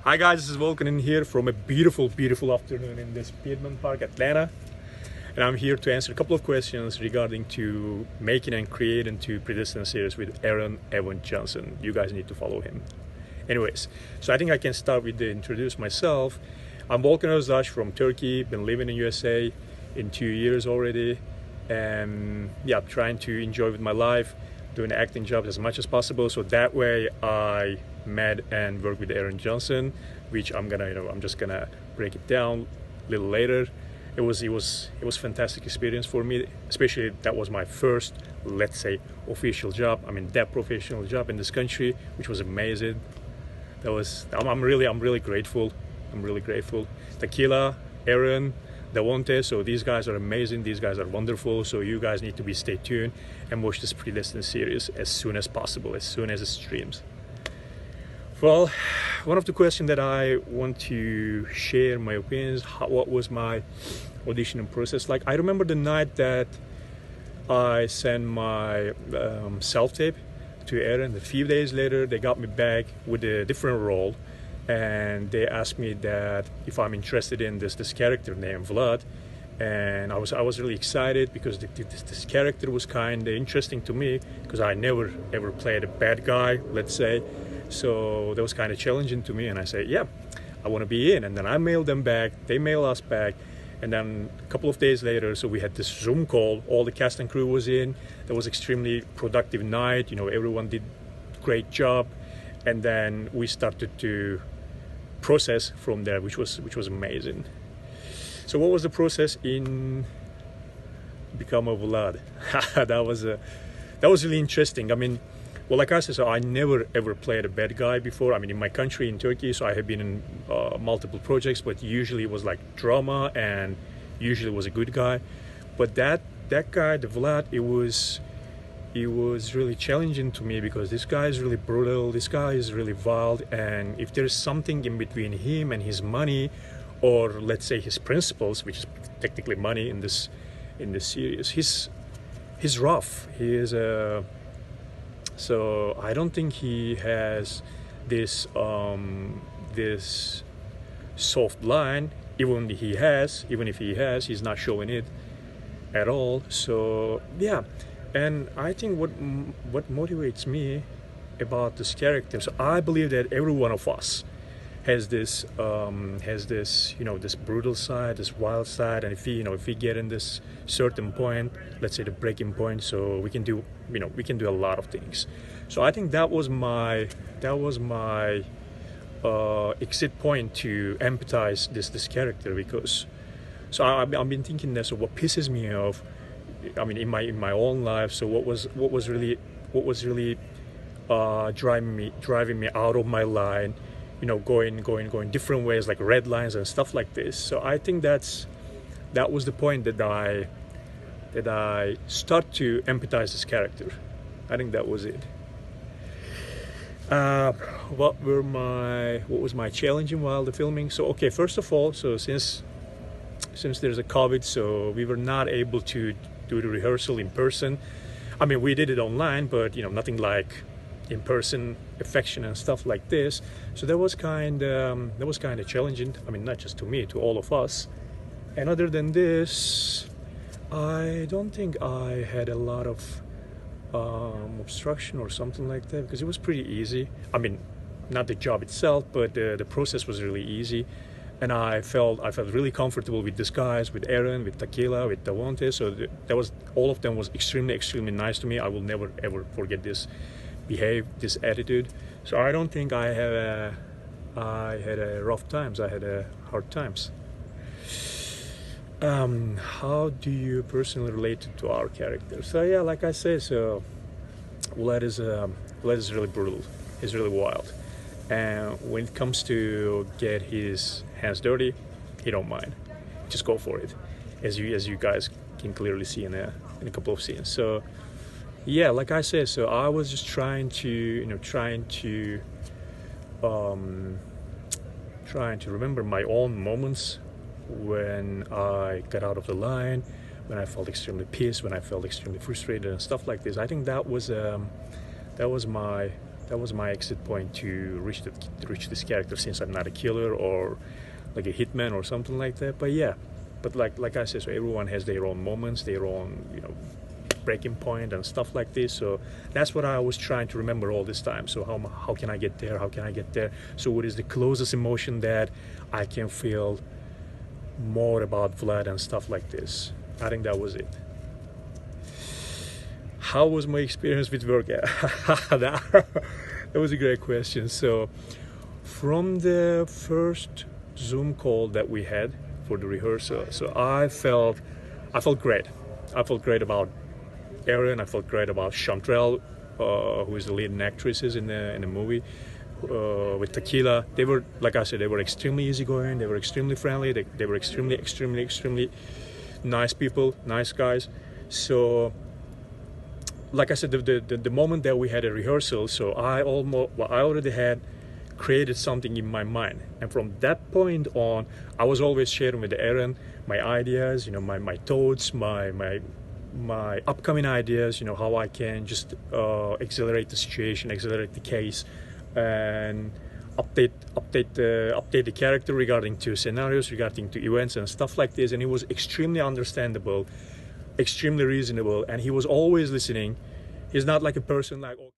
Hi guys, this is Volkan in here from a beautiful afternoon in this Piedmont Park, Atlanta. And I'm here to answer a couple of questions regarding to making and creating to Predestined series with Avont Johnson. You guys need to follow him. Anyways, so I think I can start with the introduce myself. I'm Volkan Özdaş from Turkey, been living in USA in 2 years already. And yeah, trying to enjoy with my life, doing acting jobs as much as possible. So that way I met and worked with Avont Johnson, which I'm just gonna break it down a little later. It was fantastic experience for me, especially that was my first, let's say, official job. I mean, that professional job in this country, which was amazing. I'm really grateful. I'm really grateful. Tequila, Aaron, Avont, so these guys are amazing, these guys are wonderful, so you guys need to stay tuned and watch this Predestined series as soon as possible, as soon as it streams. Well, one of the questions that I want to share my opinions, what was my auditioning process like? I remember the night that I sent my self-tape to Aaron. A few days later, they got me back with a different role, and they asked me that if I'm interested in this character named Vlad, and I was really excited because this character was kind of interesting to me because I never ever played a bad guy, let's say. So that was kind of challenging to me, and I said, yeah, I want to be in. And then I mailed them back, they mailed us back, and then a couple of days later, so we had this Zoom call, all the cast and crew was in. That was extremely productive night, everyone did great job, and then we started to process from there, which was amazing. So what was the process in become a Vlad? that was really interesting. I mean, well, like I said, so I never ever played a bad guy before. I mean, in my country, in Turkey, so I have been in multiple projects, but usually it was like drama and usually was a good guy. But that guy, the Vlad, it was really challenging to me because this guy is really brutal, this guy is really wild, and if there's something in between him and his money, or let's say his principles, which is technically money in this series, he's rough. He is so I don't think he has this soft line. Even if he has, he's not showing it at all. So yeah. And I think what motivates me about this character, so I believe that every one of us has this this brutal side, this wild side, and if we get in this certain point, let's say the breaking point, so we can do a lot of things. So I think that was my exit point to empathize this character, because so I've been thinking that, so what pisses me off, I mean, in my own life, so what was really driving me out of my line, going different ways, like red lines and stuff like this. So I think that was the point that I start to empathize this character. I think that was it. What was my challenging while the filming? So okay, first of all, so since there's a COVID, so we were not able to do the rehearsal in person. I mean, we did it online, but nothing like in-person affection and stuff like this. So that was kind of challenging. I mean, not just to me, to all of us. And other than this, I don't think I had a lot of obstruction or something like that, because it was pretty easy. I mean, not the job itself, but the process was really easy. And I felt really comfortable with these guys, with Aaron, with Tequila, with Avont. So all of them was extremely nice to me. I will never ever forget this attitude. So I don't think I had rough times. I had hard times. How do you personally relate to our character? So yeah, like I said, so Vlad is really brutal. He's really wild. And when it comes to get his hands dirty, he don't mind. Just go for it, as you guys can clearly see in a couple of scenes. So yeah, like I said, so I was just trying to remember my own moments when I got out of the line, when I felt extremely pissed, when I felt extremely frustrated and stuff like this. I think that was my That was my exit point to reach this character, since I'm not a killer or like a hitman or something like that. But yeah, but like I said, so everyone has their own moments, their own, you know, breaking point and stuff like this. So that's what I was trying to remember all this time. So how can I get there? How can I get there? So what is the closest emotion that I can feel more about Vlad and stuff like this? I think that was it. How was my experience with work? That was a great question. So from the first Zoom call that we had for the rehearsal, so I felt great. I felt great about Erin. I felt great about Chantrell, who is the leading actresses in the movie. With Tequila, they were, like I said, they were extremely easygoing. They were extremely friendly. They were extremely nice people, nice guys. So, like I said, the moment that we had a rehearsal, so I already had created something in my mind, and from that point on, I was always sharing with Erin my ideas, you know, my thoughts, my upcoming ideas, you know, how I can just accelerate the situation, accelerate the case, and update the character regarding to scenarios, regarding to events and stuff like this. And he was extremely understandable, extremely reasonable, and he was always listening. He's not like a person like, oh,